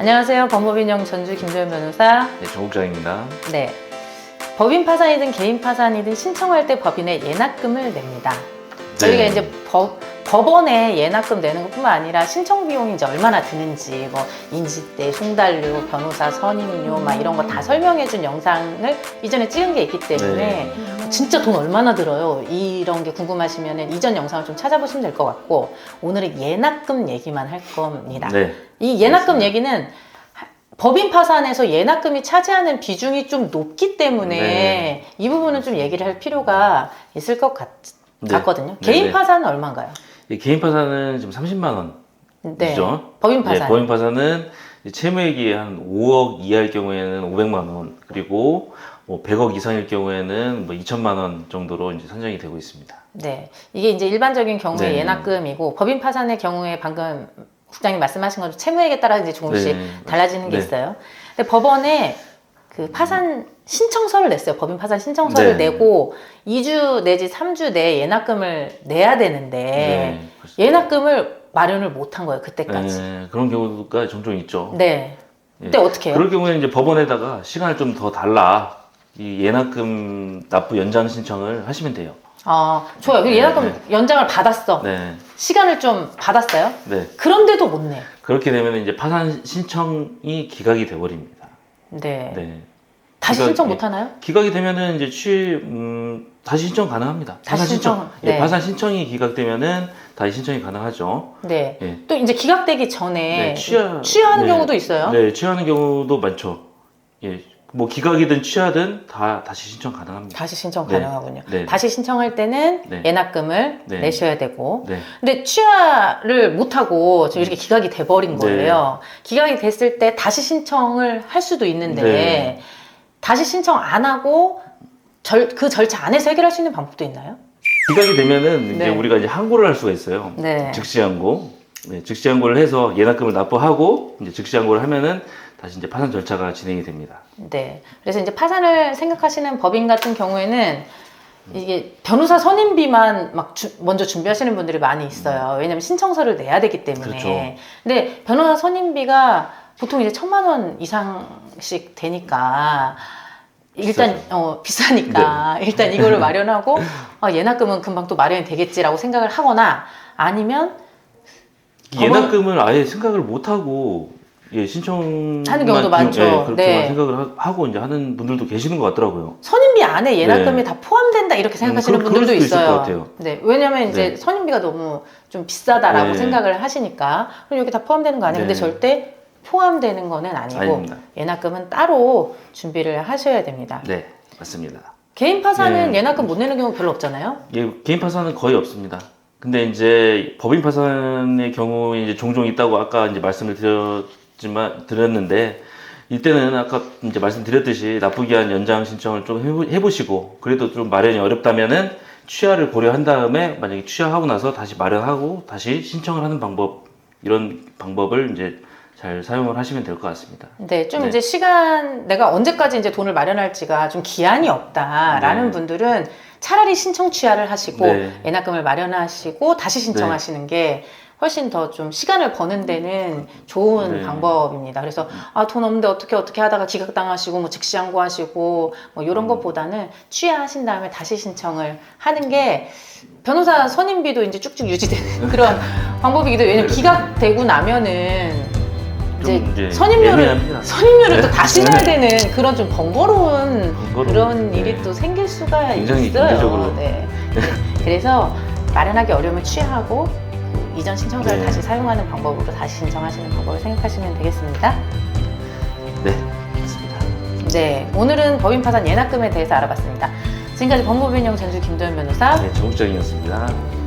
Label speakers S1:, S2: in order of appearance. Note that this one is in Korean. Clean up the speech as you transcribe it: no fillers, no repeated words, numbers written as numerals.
S1: 안녕하세요. 법무법인영 전주 김도현 변호사.
S2: 네, 정국장입니다.
S1: 네. 법인 파산이든 개인 파산이든 신청할 때 법인에 예납금을 냅니다. 저희가 이제 법원에 예납금 내는 것뿐만 아니라 신청 비용이 이제 얼마나 드는지, 뭐 인지대, 송달료, 변호사 선임료, 막 이런 거 다 설명해준 영상을 이전에 찍은 게 있기 때문에 진짜 돈 얼마나 들어요? 이런 게 궁금하시면 이전 영상을 좀 찾아보시면 될 것 같고, 오늘은 예납금 얘기만 할 겁니다.
S2: 네.
S1: 이 예납금 얘기는 법인 파산에서 예납금이 차지하는 비중이 좀 높기 때문에 이 부분은 좀 얘기를 할 필요가 있을 것 같거든요. 개인 파산은 얼마인가요?
S2: 개인 파산은 지금 30만 원.
S1: 네.
S2: 그죠?
S1: 법인 파산.
S2: 법인 파산은 채무액이 한 5억 이하일 경우에는 500만 원, 그리고 뭐 100억 이상일 경우에는 뭐 2천만 원 정도로 이제 산정이 되고 있습니다.
S1: 네. 이게 이제 일반적인 경우의 예납금이고, 법인 파산의 경우에 방금 국장님 말씀하신 것처럼 채무액에 따라 이제 조금씩 달라지는 게 있어요. 근데 법원에 그 파산 신청서를 냈어요. 법인 파산 신청서를 내고 2주 내지 3주 내에 예납금을 내야 되는데 예납금을 마련을 못한 거예요. 그때까지.
S2: 그런 경우가 종종 있죠.
S1: 네. 그때 어떻게 해요?
S2: 그럴 경우에 이제 법원에다가 시간을 좀 더 달라, 이 예납금 납부 연장 신청을 하시면 돼요.
S1: 아, 좋아요. 예납금 연장을 받았어.
S2: 네.
S1: 시간을 좀 받았어요.
S2: 네.
S1: 그런데도 못 내.
S2: 그렇게 되면 이제 파산 신청이 기각이 돼버립니다.
S1: 네.
S2: 네.
S1: 다시 신청 못 하나요?
S2: 기각이 되면은 이제 다시 신청 가능합니다.
S1: 다시 신청.
S2: 예, 파산 신청이 기각되면은 다시 신청이 가능하죠.
S1: 네.
S2: 예.
S1: 또 이제 기각되기 전에
S2: 취하하는
S1: 취하하는 경우도 있어요.
S2: 네, 취하하는 경우도 많죠. 예. 뭐 기각이든 취하든 다시 신청 가능합니다.
S1: 다시 신청 가능하군요.
S2: 네.
S1: 다시 신청할 때는 예납금을
S2: 네.
S1: 내셔야 되고,
S2: 네.
S1: 근데 취하를 못하고 지금 이렇게 기각이 돼버린 거예요. 기각이 됐을 때 다시 신청을 할 수도 있는데 다시 신청 안 하고 그 절차 안에서 해결할 수 있는 방법도 있나요?
S2: 기각이 되면은 이제 우리가 이제 항고를 할 수가 있어요.
S1: 네.
S2: 즉시 항고. 네, 즉시 항고를 해서 예납금을 납부하고 이제 즉시 항고를 하면은 다시 이제 파산 절차가 진행이 됩니다.
S1: 네. 그래서 이제 파산을 생각하시는 법인 같은 경우에는 이게 변호사 선임비만 막 먼저 준비하시는 분들이 많이 있어요. 왜냐면 신청서를 내야 되기 때문에.
S2: 그렇죠.
S1: 근데 변호사 선임비가 보통 이제 1,000만 원 이상씩 되니까 일단 비싸니까 일단 이거를 마련하고 예납금은 금방 또 마련이 되겠지라고 생각을 하거나, 아니면
S2: 예납금을 아예 생각을 못 하고 신청하는
S1: 경우도 많죠.
S2: 그렇게만 생각을 하고 이제 하는 분들도 계시는 것 같더라고요.
S1: 선임비 안에 예납금이 다 포함된다 이렇게 생각하시는 분들도 있어요.
S2: 있을 것 같아요.
S1: 네, 왜냐면 이제 선임비가 너무 좀 비싸다라고 생각을 하시니까 그럼 여기 다 포함되는 거 아니에요? 근데 절대 포함되는 거는 아니고
S2: 아닙니다.
S1: 예납금은 따로 준비를 하셔야 됩니다.
S2: 네, 맞습니다.
S1: 개인 파산은 예납금 못 내는 경우 별로 없잖아요.
S2: 개인 파산은 거의 없습니다. 근데 이제 법인 파산의 경우에 이제 종종 있다고 아까 이제 말씀을 드렸는데, 이때는 아까 이제 말씀드렸듯이 납부기한 연장 신청을 좀 해보시고, 그래도 좀 마련이 어렵다면은 취하를 고려한 다음에 만약에 취하하고 나서 다시 마련하고 다시 신청을 하는 방법, 이런 방법을 이제 잘 사용을 하시면 될 것 같습니다.
S1: 네, 좀 이제 내가 언제까지 이제 돈을 마련할지가 좀 기한이 없다라는 분들은 차라리 신청 취하를 하시고 예납금을 마련하시고 다시 신청하시는 게 훨씬 더 좀 시간을 버는 데는 좋은 방법입니다. 그래서 돈 없는데 어떻게 하다가 기각당하시고 뭐 즉시 항고하시고 뭐 이런 것보다는 취하하신 다음에 다시 신청을 하는 게 변호사 선임비도 이제 쭉쭉 유지되는 그런 방법이기도 해요. 왜냐면 기각되고 나면은 이제 선임료를 또 다시 내야 되는 그런 좀 번거로운 그런 일이 또 생길 수가 있어요. 네. 그래서 마련하기 어려우면 취하하고 이전 신청서를 다시 사용하는 방법으로 다시 신청하시는 방법을 생각하시면 되겠습니다.
S2: 네, 맞습니다.
S1: 네, 오늘은 법인 파산 예납금에 대해서 알아봤습니다. 지금까지 법무법인영 전주 김도현 변호사,
S2: 정국장이었습니다.